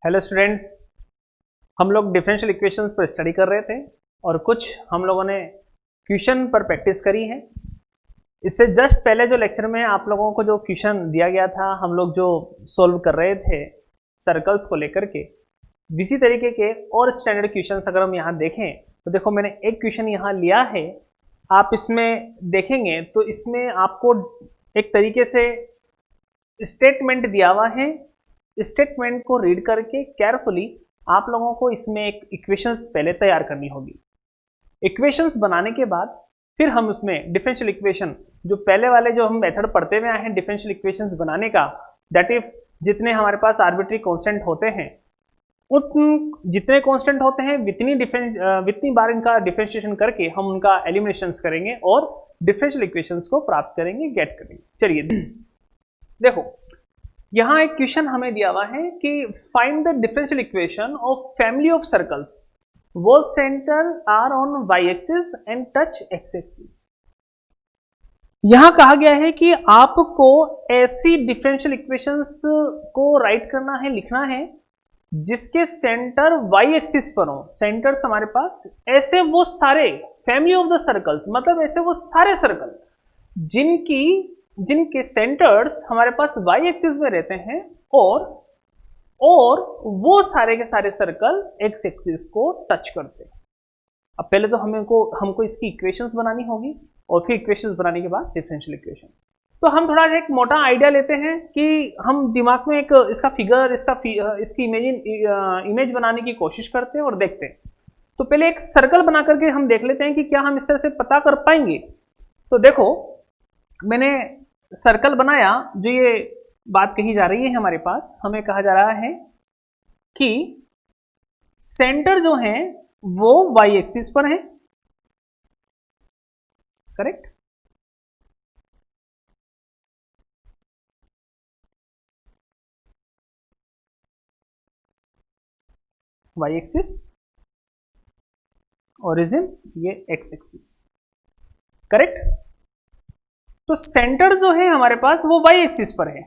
Hello students, हम लोग differential equations पर स्टडी कर रहे थे और कुछ हम लोगों ने क्वेश्चन पर प्रैक्टिस करी है। इससे जस्ट पहले जो लेक्चर में आप लोगों को जो क्वेश्चन दिया गया था, हम लोग जो सॉल्व कर रहे थे सर्कल्स को लेकर के, इसी तरीके के और स्टैंडर्ड क्वेश्चंस अगर हम यहाँ देखें तो देखो मैंने एक क्वेश्चन यहाँ लिया है। आप इसमें देखेंगे तो इसमें आपको एक तरीके से स्टेटमेंट दिया हुआ है। स्टेटमेंट को रीड करके केयरफुली आप लोगों को इसमें एक इक्वेशंस पहले तैयार करनी होगी। इक्वेशंस बनाने के बाद फिर हम उसमें डिफरेंशियल इक्वेशन, जो पहले वाले जो हम मेथड पढ़ते हुए आए हैं डिफरेंशियल इक्वेशंस बनाने का, दैट इफ जितने हमारे पास आर्बिट्री कांस्टेंट होते हैं, उन जितने कांस्टेंट होते हैं जितनी बार इनका डिफरेंशिएशन करके हम उनका एलिमिनेशंस करेंगे और डिफरेंशियल इक्वेशंस को प्राप्त करेंगे, गेट करेंगे। चलिए देखो, यहां एक क्वेश्चन हमें दिया हुआ है कि find the differential equation of family of circles वो centre are on Y axis and touch X axis. यहां कहा गया है कि आपको ऐसी डिफरेंशियल इक्वेशंस को राइट करना है, लिखना है जिसके सेंटर वाई एक्सिस पर हो। सेंटर्स हमारे पास ऐसे वो सारे फैमिली ऑफ द सर्कल्स, मतलब ऐसे वो सारे सर्कल जिनके सेंटर्स हमारे पास वाई एक्सिस में रहते हैं और वो सारे के सारे सर्कल एक्स एक्सिस को टच करते हैं। अब पहले तो हमको इसकी इक्वेशंस बनानी होगी और फिर इक्वेशंस बनाने के बाद डिफरेंशियल इक्वेशन। तो हम थोड़ा सा एक मोटा आइडिया लेते हैं कि हम दिमाग में एक इसका फिगर, इसकी इमेज बनाने की कोशिश करते हैं और देखते हैं। तो पहले एक सर्कल बना करके हम देख लेते हैं कि क्या हम इस तरह से पता कर पाएंगे। तो देखो, मैंने सर्कल बनाया। जो ये बात कही जा रही है हमारे पास, हमें कहा जा रहा है कि सेंटर जो है वो वाई एक्सिस पर है, करेक्ट। वाई एक्सिस, ओरिजिन ये एक्स एक्सिस, करेक्ट। तो सेंटर जो है हमारे पास वो वाई एक्सिस पर है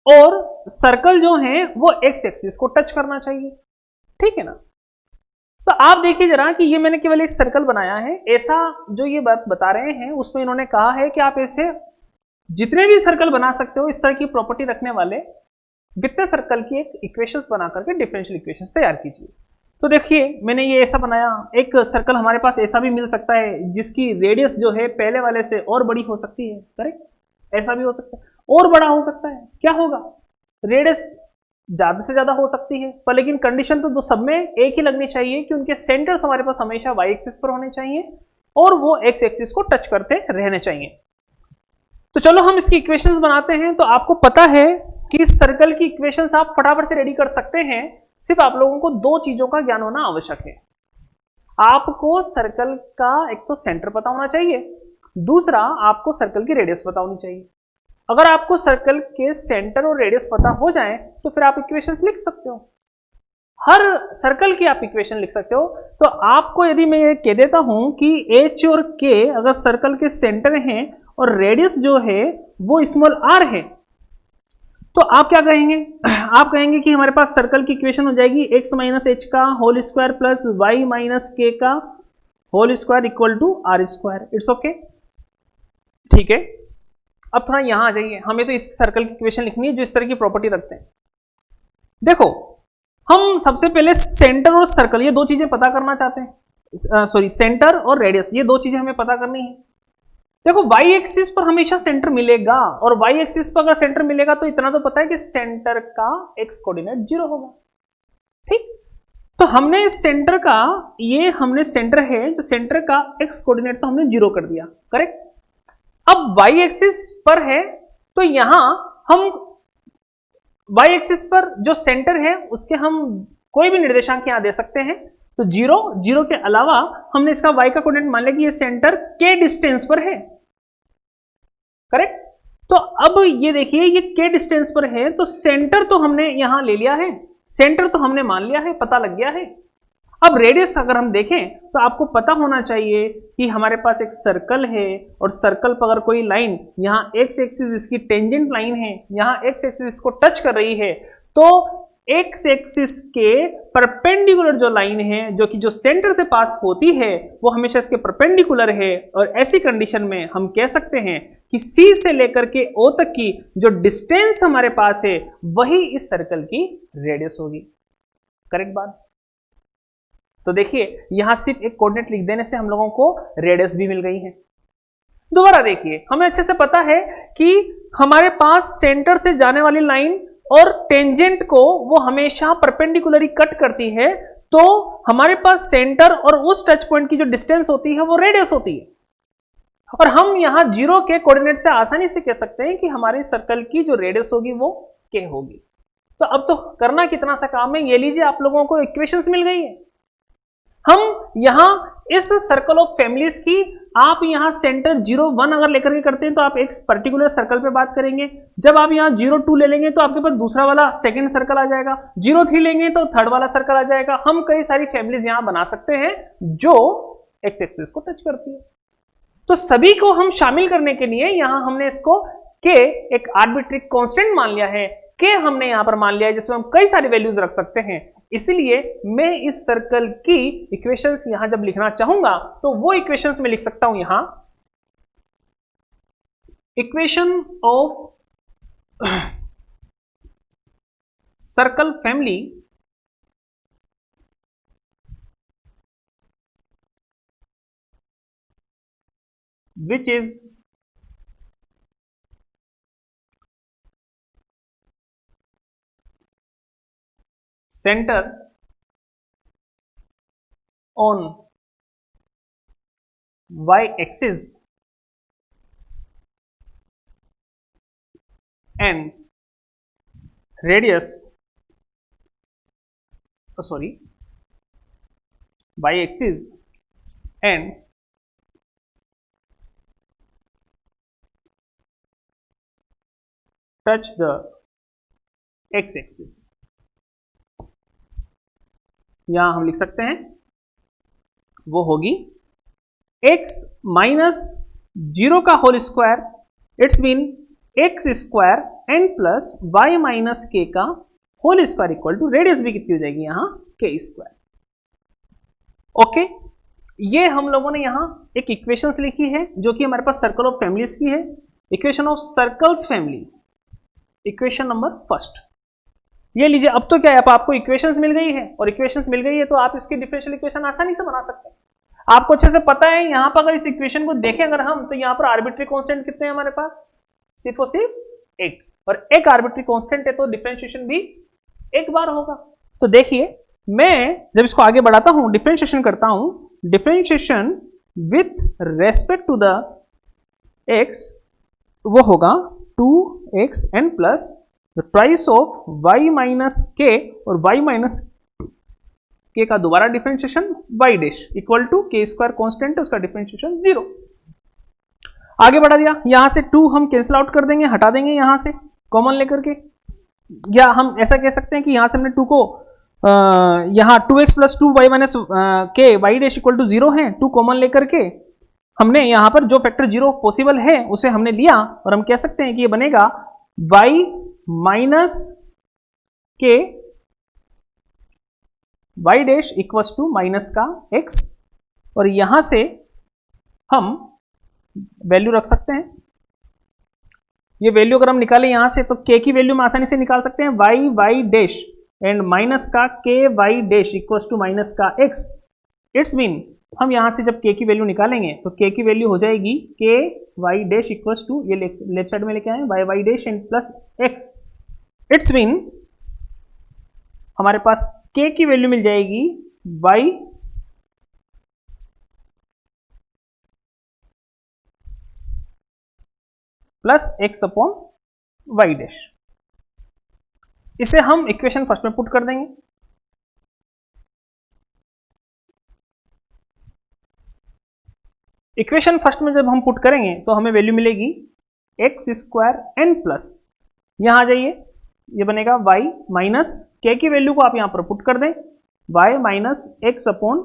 और सर्कल जो है वो एक्स एक्सिस को टच करना चाहिए, ठीक है ना। तो आप देखिए जरा कि ये मैंने केवल एक सर्कल बनाया है। ऐसा जो ये बात बता रहे हैं उसमें इन्होंने कहा है कि आप ऐसे जितने भी सर्कल बना सकते हो इस तरह की प्रॉपर्टी रखने वाले वित्तीय सर्कल की एक इक्वेशंस बना करके डिफरेंशियल इक्वेशंस तैयार कीजिए। तो देखिए मैंने ये ऐसा बनाया। एक सर्कल हमारे पास ऐसा भी मिल सकता है जिसकी रेडियस जो है पहले वाले से और बड़ी हो सकती है, करेक्ट। ऐसा भी हो सकता है, और बड़ा हो सकता है। क्या होगा, रेडियस ज्यादा से ज्यादा हो सकती है, पर लेकिन कंडीशन तो दो सब में एक ही लगनी चाहिए कि उनके सेंटर्स हमारे पास हमेशा वाई एक्सिस पर होने चाहिए और वो एक्स एक्सिस को टच करते रहने चाहिए। तो चलो हम इसकी इक्वेशंस बनाते हैं। तो आपको पता है कि इस सर्कल की इक्वेशंस आप फटाफट से रेडी कर सकते हैं। सिर्फ आप लोगों को दो चीजों का ज्ञान होना आवश्यक है। आपको सर्कल का एक तो सेंटर पता होना चाहिए, दूसरा आपको सर्कल की रेडियस पता होनी चाहिए। अगर आपको सर्कल के सेंटर और रेडियस पता हो जाए तो फिर आप इक्वेशंस लिख सकते हो, हर सर्कल की आप इक्वेशन लिख सकते हो। तो आपको यदि मैं ये कह देता हूं कि एच और के अगर सर्कल के सेंटर हैं और रेडियस जो है वो स्मॉल आर है, तो आप क्या कहेंगे, आप कहेंगे कि हमारे पास सर्कल की इक्वेशन हो जाएगी x माइनस एच का whole square plus Y minus K का whole square equal to R square. It's okay, ठीक है। अब थोड़ा यहां आ जाइए, हमें तो इस सर्कल की इक्वेशन लिखनी है जो इस तरह की प्रॉपर्टी रखते हैं। देखो, हम सबसे पहले सेंटर और सर्कल ये दो चीजें पता करना चाहते हैं। सॉरी, सेंटर और रेडियस ये दो चीजें हमें पता करनी है। देखो, वाई एक्सिस पर हमेशा सेंटर मिलेगा और वाई एक्सिस पर अगर सेंटर मिलेगा तो इतना तो पता है कि सेंटर का एक्स कोऑर्डिनेट 0 होगा, ठीक। तो हमने सेंटर का, ये हमने सेंटर है जो सेंटर का एक्स कोऑर्डिनेट तो हमने 0 कर दिया, करेक्ट। अब वाई एक्सिस पर है तो यहां हम वाई एक्सिस पर जो सेंटर है उसके हम कोई भी निर्देशांक यहां दे सकते हैं। तो 0 के अलावा हमने इसका y का कोऑर्डिनेट मान लिया कि ये सेंटर k डिस्टेंस पर है, करेक्ट। तो अब ये देखिए ये k डिस्टेंस पर है तो सेंटर तो हमने यहां ले लिया है, सेंटर तो हमने मान लिया है, पता लग गया है। अब रेडियस अगर हम देखें तो आपको पता होना चाहिए कि हमारे पास एक सर्कल है और सर्कल पर अगर कोई लाइन यहाँ एक्स एक्सिस इसकी टेंजेंट लाइन है, यहाँ एक्स एक्सिस इसको टच कर रही है, तो एक्स एक्सिस के परपेंडिकुलर जो लाइन है जो कि जो सेंटर से पास होती है वो हमेशा इसके परपेंडिकुलर है, और ऐसी कंडीशन में हम कह सकते हैं कि सी से लेकर के ओ तक की जो डिस्टेंस हमारे पास है वही इस सर्कल की रेडियस होगी। करेक्ट बात। तो देखिए यहां सिर्फ एक कोऑर्डिनेट लिख देने से हम लोगों को रेडियस भी मिल गई है। दोबारा देखिए, हमें अच्छे से पता है कि हमारे पास सेंटर से जाने वाली लाइन और टेंजेंट को वो हमेशा परपेंडिकुलरली कट करती है, तो हमारे पास सेंटर और उस टच पॉइंट की जो डिस्टेंस होती है वो रेडियस होती है। और हम यहां जीरो के कोऑर्डिनेट से आसानी से कह सकते हैं कि हमारे सर्कल की जो रेडियस होगी वो के होगी। तो अब तो करना कितना सा काम है, ये लीजिए आप लोगों को इक्वेशंस मिल गई है। हम यहां इस सर्कल ऑफ फैमिलीज की आप यहां सेंटर 0, 1 अगर लेकर के करते हैं तो आप एक पर्टिकुलर सर्कल पे बात करेंगे। जब आप यहां 0, 2 ले लेंगे तो आपके पास दूसरा वाला सेकंड सर्कल आ जाएगा, 0, 3 लेंगे तो थर्ड वाला सर्कल आ जाएगा। हम कई सारी फैमिलीज यहां बना सकते हैं जो एक्स एक्सिस को टच करती है। तो सभी को हम शामिल करने के लिए यहां हमने इसको के एक आर्बिट्री कांस्टेंट मान लिया है, के हमने यहां पर मान लिया है जिसमें हम कई सारी वैल्यूज रख सकते हैं। इसलिए मैं इस सर्कल की इक्वेशंस यहां जब लिखना चाहूंगा तो वो इक्वेशंस में लिख सकता हूं यहां equation of circle family which is center on y axis and radius y axis and touch the x axis। यहां हम लिख सकते हैं वो होगी x माइनस 0 का whole square, it's mean X square N plus Y minus K का whole square equal to radius भी कितनी हो जाएगी यहां के स्क्वायर। ओके, ये हम लोगों ने यहां एक इक्वेशंस लिखी है जो कि हमारे पास सर्कल ऑफ फैमिलीज की है। Equation of circles family, equation number first. ये लीजिए, अब तो क्या है, अब आपको इक्वेशंस मिल गई है, और इक्वेशंस मिल गई है तो आप इसकी डिफरेंशियल इक्वेशन आसानी से बना सकते हैं। आपको अच्छे से पता है यहां पर अगर इस इक्वेशन को देखें अगर हम, तो यहां पर आर्बिट्री कांस्टेंट कितने हैं हमारे पास, सिर्फ और सिर्फ एक, और एक आर्बिट्री कांस्टेंट है तो डिफरेंशिएशन भी एक बार होगा। तो देखिए मैं जब इसको आगे बढ़ाता हूं, डिफरेंशिएशन करता हूं, differentiation with respect to the X वो होगा 2x n plus the price of y minus K, और y माइनस के का दोबारा differentiation y dash equal to K square constant है उसका डिफरेंशिएशन 0। आगे बढ़ा दिया, यहां से 2 हम कैंसिल आउट कर देंगे, हटा देंगे यहां से कॉमन लेकर के, या हम ऐसा कह सकते हैं कि यहां से हमने 2 को यहां 2x plus 2y minus K y dash equal to 0 है, 2 कॉमन लेकर के हमने यहां पर जो फैक्टर 0 पॉसिबल है उसे हमने लिया, और हम कह सकते हैं कि ये बनेगा y minus K y dash equals to minus का x, और यहां से हम वैल्यू रख सकते हैं। ये वैल्यू अगर हम निकालें यहां से तो k की वैल्यू में आसानी से निकाल सकते हैं y डैश एंड माइनस का K y dash equals to minus का x। इट्स मीन हम यहां से जब k की वैल्यू निकालेंगे तो k की वैल्यू हो जाएगी के y डैश इक्वल्स टू, ये लेफ्ट साइड में लेके आए y dash and plus x। It's mean हमारे पास k की वैल्यू मिल जाएगी y plus x upon y dash. इसे हम इक्वेशन फर्स्ट में पुट कर देंगे। इक्वेशन फर्स्ट में जब हम पुट करेंगे तो हमें वैल्यू मिलेगी एक्स स्क्वायर एन प्लस, यहां आ जाइए, ये बनेगा y माइनस के की वैल्यू को आप यहां पर पुट कर दें, y minus X upon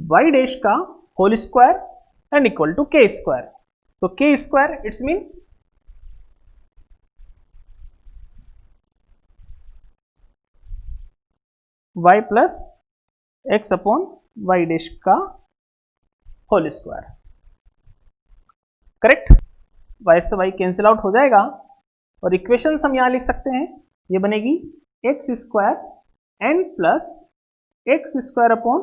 Y dash का whole square and equal to K square. तो K square it's mean y plus X upon Y dash का होल स्क्वायर। करेक्ट, y से y कैंसिल आउट हो जाएगा और equations हम यहां लिख सकते हैं, ये बनेगी X square N plus X square upon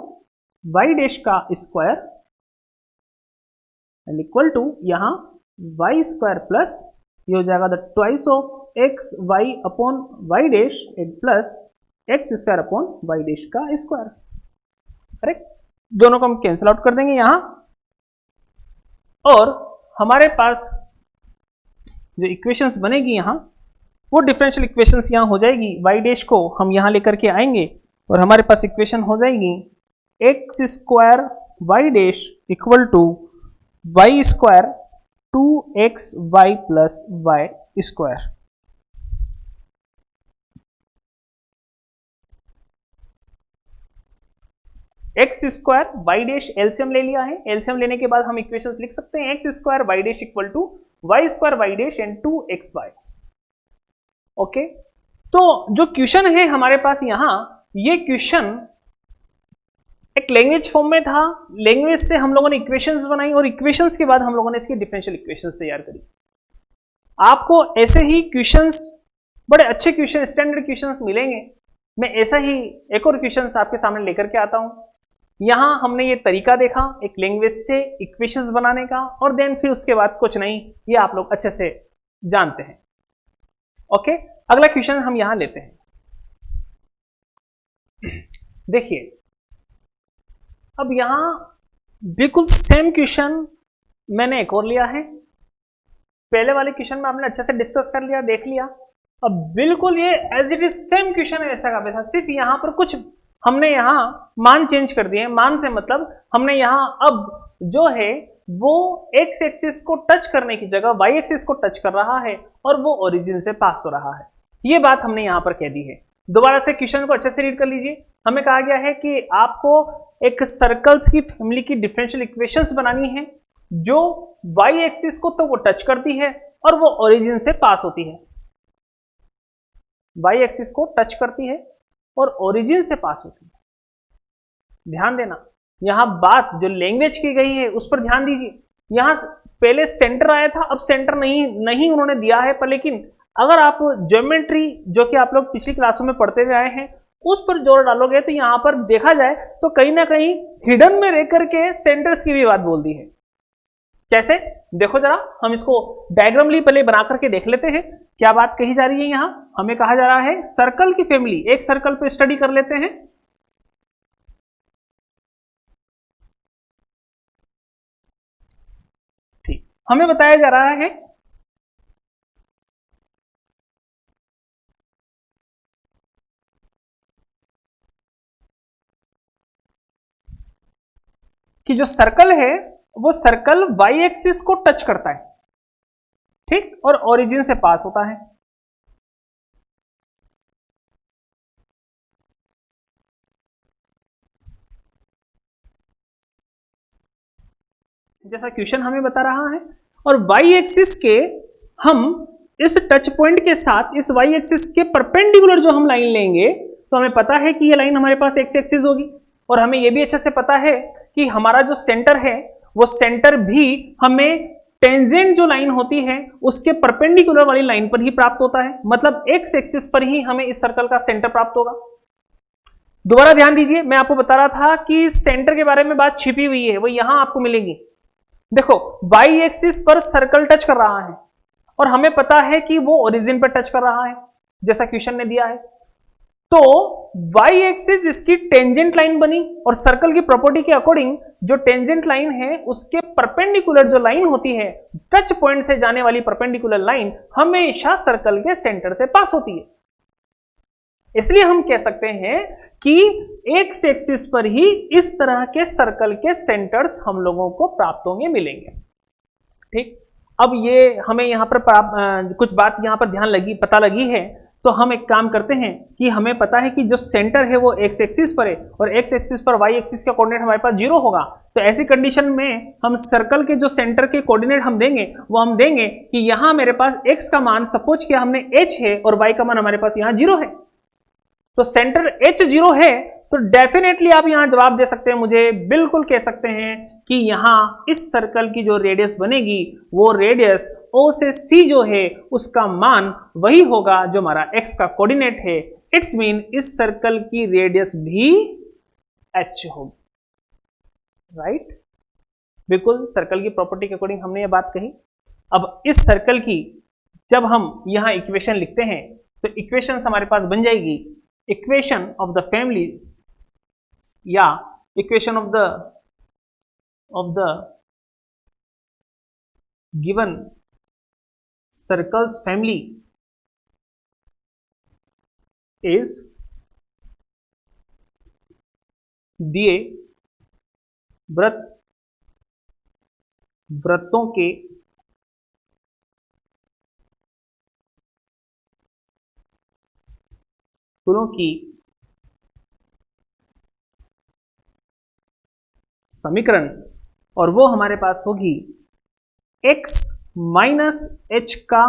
Y dash का स्क्वायर एंड इक्वल टू यहां वाई स्क्वायर प्लस ये हो जाएगा the twice of X Y upon Y dash and plus X square upon Y dash का square. Correct, दोनों को हम cancel out कर देंगे यहां और हमारे पास जो इक्वेशंस बनेगी यहां वो डिफरेंशियल इक्वेशंस यहां हो जाएगी। वाई डैश को हम यहां लेकर के आएंगे और हमारे पास इक्वेशन हो जाएगी X square Y dash equal to Y square 2xy plus Y square. X square Y dash LCM ले लिया है, एलसीएम लेने के बाद हम इक्वेशंस लिख सकते हैं X square Y dash equal to Y square Y dash and 2xy। Okay, तो जो क्वेश्चन है हमारे पास यहां, ये क्वेश्चन एक लैंग्वेज फॉर्म में था, लैंग्वेज से हम लोगों ने इक्वेशंस बनाई और इक्वेशंस के बाद हम लोगों ने इसकी डिफरेंशियल इक्वेशंस तैयार करी। आपको ऐसे ही क्वेश्चंस, बड़े अच्छे क्वेश्चन, स्टैंडर्ड क्वेश्चंस मिलेंगे। मैं ऐसा ही एक और क्वेश्चंस आपके सामने लेकर के आता हूं। यहां हमने ये तरीका देखा एक लैंग्वेज से इक्वेशंस बनाने का और देन फिर उसके बाद कुछ नहीं, ये आप लोग अच्छे से जानते हैं। ओके, अगला क्वेश्चन हम यहां लेते हैं। देखिए, अब यहां बिल्कुल सेम क्वेश्चन मैंने एक और लिया है। पहले वाले क्वेश्चन में आपने अच्छे से डिस्कस कर लिया, देख लिया। अब बिल्कुल ये as it is same question है ऐसा का वैसा, सिर्फ यहां पर कुछ हमने यहां मान चेंज कर दिए। मान से मतलब हमने यहां अब जो है वो एक्स एक्सिस को टच करने की जगह वाई एक्सिस को टच कर रहा है और वो ओरिजिन से पास हो रहा है। ये बात हमने यहां पर कह दी है। दोबारा से क्वेश्चन को अच्छे से रीड कर लीजिए। हमें कहा गया है कि आपको एक सर्कल्स की फैमिली की डिफरेंशियल इक्वेशंस बनानी है जो वाई एक्सिस को तो वो टच करती है और वो ओरिजिन से पास होती है। वाई एक्सिस को टच करती है और ओरिजिन से पास होती है। ध्यान देना, यहां बात जो लैंग्वेज की गई है उस पर ध्यान दीजिए। यहां पहले सेंटर आया था, अब सेंटर नहीं उन्होंने दिया है, पर लेकिन अगर आप ज्योमेट्री जो कि आप लोग पिछली क्लासों में पढ़ते हुए आए हैं उस पर जोर डालोगे तो यहां पर देखा जाए तो कहीं ना कहीं हिडन में रह करके सेंटर्स की भी बात बोल दी है। कैसे, देखो जरा, हम इसको डायग्रामली पहले बना करके देख लेते हैं क्या बात कही जा रही है। यहां हमें कहा जा रहा है सर्कल की फैमिली, एक सर्कल पे स्टडी कर लेते हैं। ठीक, हमें बताया जा रहा है कि जो सर्कल है वो सर्कल वाई एक्सिस को टच करता है, ठीक, और ओरिजिन से पास होता है। जैसा क्वेश्चन हमें बता रहा है, और वाई एक्सिस के हम इस टच पॉइंट के साथ इस वाई एक्सिस के परपेंडिकुलर जो हम लाइन लेंगे तो हमें पता है कि ये लाइन हमारे पास एक्स एक्सिस होगी और हमें यह भी अच्छे से पता है कि हमारा जो सेंटर है वो सेंटर भी हमें टेंजेंट जो लाइन होती है उसके परपेंडिकुलर वाली लाइन पर ही प्राप्त होता है। मतलब एक्स एक्सिस पर ही हमें इस सर्कल का सेंटर प्राप्त होगा। दोबारा ध्यान दीजिए, मैं आपको बता रहा था कि सेंटर के बारे में बात छिपी हुई है, वो यहां आपको मिलेगी। देखो, वाई एक्सिस पर सर्कल टच कर रहा है और हमें पता है कि वो ओरिजिन पर टच कर रहा है जैसा क्वेश्चन ने दिया है। तो वाई एक्सिस इसकी टेंजेंट लाइन बनी और सर्कल की प्रॉपर्टी के अकॉर्डिंग जो टेंजेंट लाइन है उसके परपेंडिकुलर जो लाइन होती है, टच पॉइंट से जाने वाली परपेंडिकुलर लाइन हमेशा सर्कल के सेंटर से पास होती है। इसलिए हम कह सकते हैं कि एक्स एक्सिस पर ही इस तरह के सर्कल के सेंटर्स हम लोगों को प्राप्त होंगे, मिलेंगे। ठीक, अब ये हमें यहां पर कुछ बात यहां पर पता लगी है, तो हम एक काम करते हैं कि हमें पता है कि जो सेंटर है वो एक्स एक्सिस पर है और एक्स एक्सिस पर वाई एक्सिस का कोऑर्डिनेट हमारे पास 0 होगा। तो ऐसी कंडीशन में हम सर्कल के जो सेंटर के कोऑर्डिनेट हम देंगे वो हम देंगे कि यहां मेरे पास एक्स का मान सपोज किया हमने h है और y का मान हमारे पास यहां 0 है। तो सेंटर H0 है, तो डेफिनेटली आप यहां जवाब दे सकते हैं, मुझे बिल्कुल कह सकते हैं कि यहां इस सर्कल की जो रेडियस बनेगी वो रेडियस O से C जो है उसका मान वही होगा जो हमारा x का कोऑर्डिनेट है। इट्स मीन इस सर्कल की रेडियस भी h होगी, राइट। बिल्कुल सर्कल की प्रॉपर्टी के अकॉर्डिंग हमने ये बात कही। अब इस सर्कल की जब हम यहां इक्वेशन लिखते हैं तो इक्वेशन हमारे पास बन जाएगी इक्वेशन ऑफ द फैमिलीज या equation of the given circles family is दिए वृत्तों के कुलों की समीकरण, और वो हमारे पास होगी x माइनस एच का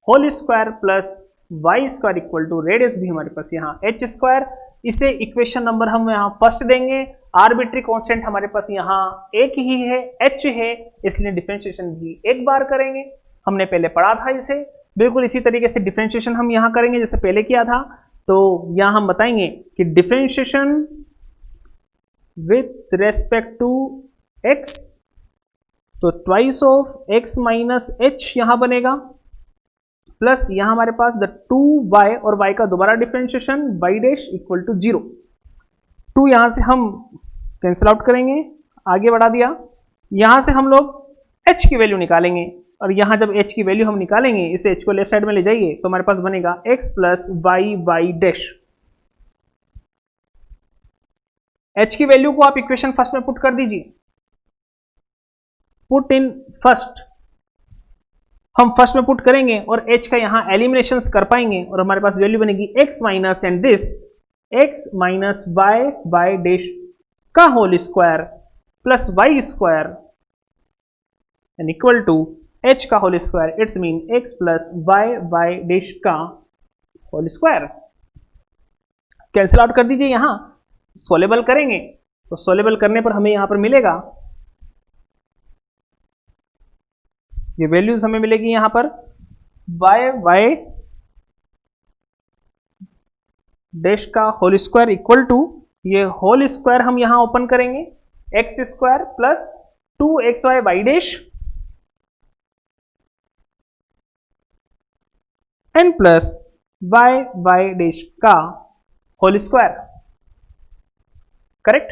whole square plus Y square equal to radius भी हमारे पास यहाँ h स्क्वायर। इसे इक्वेशन नंबर हम यहाँ फर्स्ट देंगे। आर्बिट्री कांस्टेंट हमारे पास यहाँ एक ही है, h है, इसलिए डिफरेंशिएशन भी एक बार करेंगे। हमने पहले पढ़ा था इसे, बिल्कुल इसी तरीके से डिफरेंशिएशन हम यहाँ करेंगे जैसे पहले किया था। तो यहाँ हम बताएंगे कि differentiation with respect to x, तो twice of x minus H यहां बनेगा, प्लस यहां हमारे पास द 2y और y का दोबारा differentiation y dash equal to 0। 2 यहां से हम कैंसिल आउट करेंगे, आगे बढ़ा दिया। यहां से हम लोग h की वैल्यू निकालेंगे, और यहां जब h की वैल्यू हम निकालेंगे, इसे h को लेफ्ट साइड में ले जाइए तो हमारे पास बनेगा x plus Y Y dash. h की वैल्यू को आप इक्वेशन फर्स्ट में पुट कर दीजिए, पुट इन फर्स्ट, हम फर्स्ट में पुट करेंगे और h का यहां एलिमिनेशंस कर पाएंगे और हमारे पास वैल्यू बनेगी x minus and this x minus Y Y dash का whole square plus Y square and equal to h का whole square. It's mean x plus Y Y dash का होल स्क्वायर। कैंसिल आउट कर दीजिए, यहां soluble करेंगे तो soluble करने पर हमें यहां पर मिलेगा, ये वैल्यूज हमें मिलेगी यहां पर वाई वाई डैश का होल स्क्वायर इक्वल टू, ये होल स्क्वायर हम यहां ओपन करेंगे X square plus 2xy Y dash and plus Y Y dash का होल स्क्वायर, करेक्ट।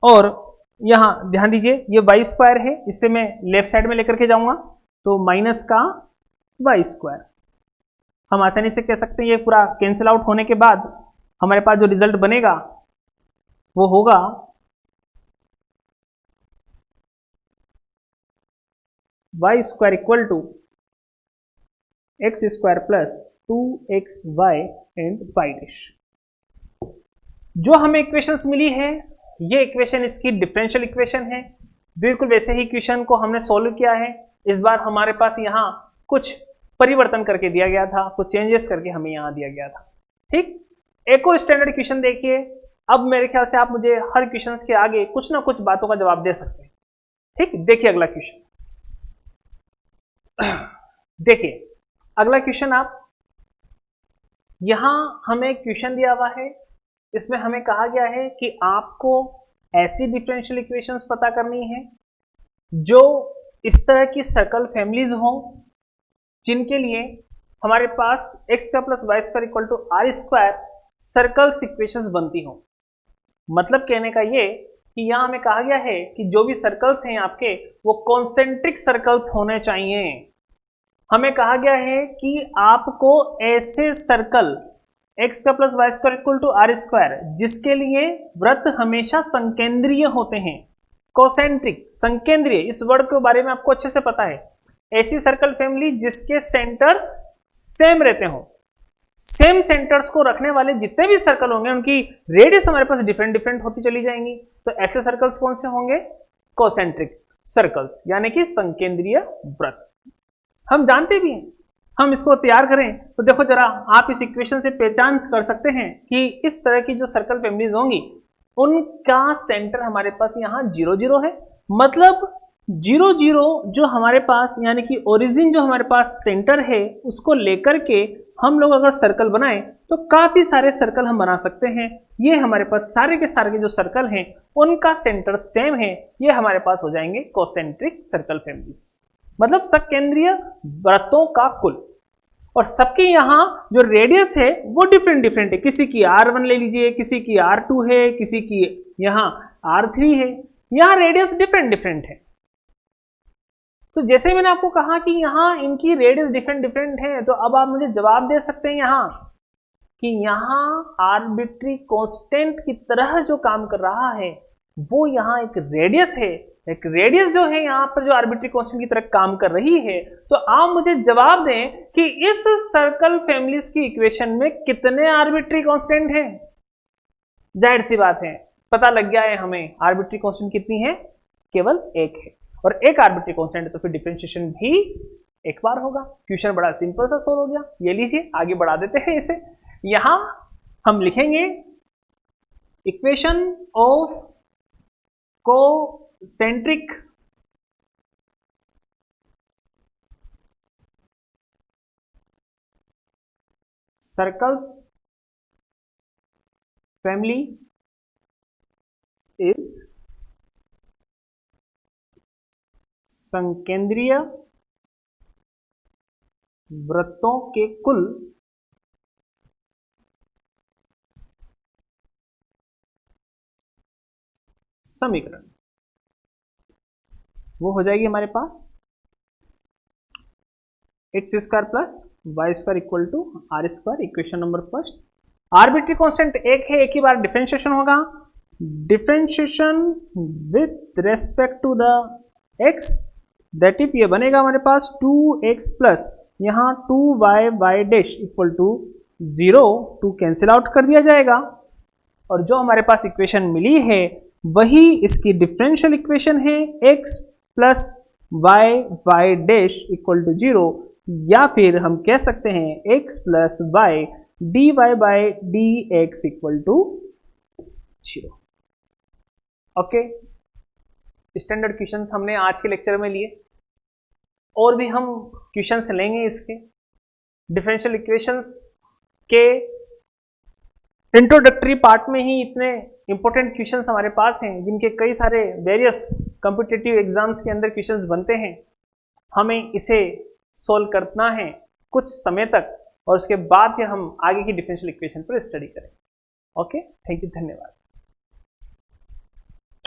और यहां ध्यान दीजिए ये वाई स्क्वायर है, इससे मैं लेफ्ट साइड में लेकर के जाऊंगा तो माइनस का वाई स्क्वायर। हम आसानी से कह सकते हैं ये पूरा कैंसिल आउट होने के बाद हमारे पास जो रिजल्ट बनेगा वो होगा Y square equal to X square plus 2xy and Y dash. जो हमें इक्वेशंस मिली है ये इक्वेशन इसकी डिफरेंशियल इक्वेशन है। बिल्कुल वैसे ही इक्वेशन को हमने सॉल्व किया है। इस बार हमारे पास यहाँ कुछ परिवर्तन करके दिया गया था, कुछ चेंजेस करके हमें यहाँ दिया गया था, ठीक। एक और स्टैंडर्ड इक्वेशन देखिए। अब मेरे ख्याल से आप मुझे हर क्वेश्चंस के आगे कुछ ना कुछ बातों का जवाब दे सकते हैं, ठीक। देखिए अगला क्वेश्चन, देखिए अगला क्वेश्चन, आप यहां हमें क्वेश्चन दिया हुआ है, इसमें हमें कहा गया है कि आपको ऐसी डिफरेंशियल इक्वेशंस पता करनी है जो इस तरह की सर्कल फैमिलीज हों जिनके लिए हमारे पास x का plus Y square equal to R square circles equations बनती हों। मतलब कहने का ये कि यहां हमें कहा गया है कि जो भी सर्कल्स हैं आपके वो कॉन्सेंट्रिक सर्कल्स होने चाहिए। हमें कहा गया है कि आपको ऐसे सर्कल x का plus Y square equal to R square जिसके लिए वृत्त हमेशा संकेंद्रीय होते हैं, कोसेंट्रिक, संकेंद्रीय, इस वर्ड के बारे में आपको अच्छे से पता है। ऐसी सर्कल फैमिली जिसके सेंटर्स सेम रहते हो, सेम सेंटर्स को रखने वाले जितने भी सर्कल होंगे उनकी रेडियस हमारे पास डिफरेंट डिफरेंट होती चली जाएंगी। तो ऐसे सर्कल्स कौन से होंगे? कोसेंट्रिक सर्कल्स, यानी कि संकेंद्रीय वृत्त। हम जानते भी हैं हम इसको तैयार करें तो देखो जरा, आप इस इक्वेशन से पहचान कर सकते हैं कि इस तरह की जो सर्कल फैमिलीज होंगी उनका सेंटर हमारे पास यहाँ 0 0 है। मतलब 0 0 जो हमारे पास यानी कि ओरिजिन जो हमारे पास सेंटर है उसको लेकर के हम लोग अगर सर्कल बनाएं तो काफी सारे सर्कल हम बना सकते हैं। ये हमारे पास सारे के सारे जो सर्कल हैं उनका सेंटर सेम है, ये हमारे पास हो जाएंगे कोसेंट्रिक सर्कल फैमिलीज, मतलब सकेंद्रीय वृत्तों का कुल। और सबके यहाँ जो रेडियस है वो डिफरेंट डिफरेंट है, किसी की R1 ले लीजिए, किसी की R2 है, किसी की यहाँ R3 है, यहाँ रेडियस डिफरेंट डिफरेंट है। तो जैसे मैंने आपको कहा कि यहाँ इनकी रेडियस डिफरेंट डिफरेंट है, तो अब आप मुझे जवाब दे सकते हैं यहाँ कि यहाँ आर्बिट्री कांस्टेंट की तरह जो काम कर रहा है वो यहाँ एक रेडियस है, एक रेडियस जो है यहाँ पर जो आर्बिट्री कांस्टेंट की तरह काम कर रही है। तो आप मुझे जवाब दें कि इस सर्कल फैमिलीज की इक्वेशन में कितने आर्बिट्री कांस्टेंट हैं। जाहिर सी बात है, पता लग गया है हमें आर्बिट्री कांस्टेंट कितनी है, केवल एक है, और एक आर्बिट्री कांस्टेंट है तो फिर डिफरेंशिएशन भी एक बार होगा। क्वेश्चन बड़ा सिंपल सा सोल्व हो गया। ये लीजिए आगे बढ़ा देते हैं इसे। यहां हम लिखेंगे equation of concentric circles family is संकेंद्रीय वृत्तों के कुल समीकरण। वो हो जाएगी हमारे पास X square plus Y square equal to R square. Equation number first, arbitrary constant एक है, एक ही बार डिफरेंशिएशन होगा, differentiation with respect to the x, that if ये बनेगा हमारे पास 2x प्लस यहाँ 2y y dash equal to 0, 2 cancel out कर दिया जाएगा, और जो हमारे पास इक्वेशन मिली है वही इसकी डिफरेंशियल इक्वेशन है, x plus y y dash equal to 0, या फिर हम कह सकते हैं x plus y dy by dx equal to 0। Okay, standard questions हमने आज के लेक्चर में लिए, और भी हम क्वेश्चंस लेंगे इसके। डिफरेंशियल इक्वेशंस के इंट्रोडक्टरी पार्ट में ही इतने इंपॉर्टेंट क्वेश्चंस हमारे पास हैं जिनके कई सारे वेरियस कॉम्पिटिटिव एग्जाम्स के अंदर क्वेश्चंस बनते हैं। हमें इसे सॉल्व करना है कुछ समय तक, और उसके बाद फिर हम आगे की डिफरेंशियल इक्वेशन पर स्टडी करें। ओके, थैंक यू, धन्यवाद।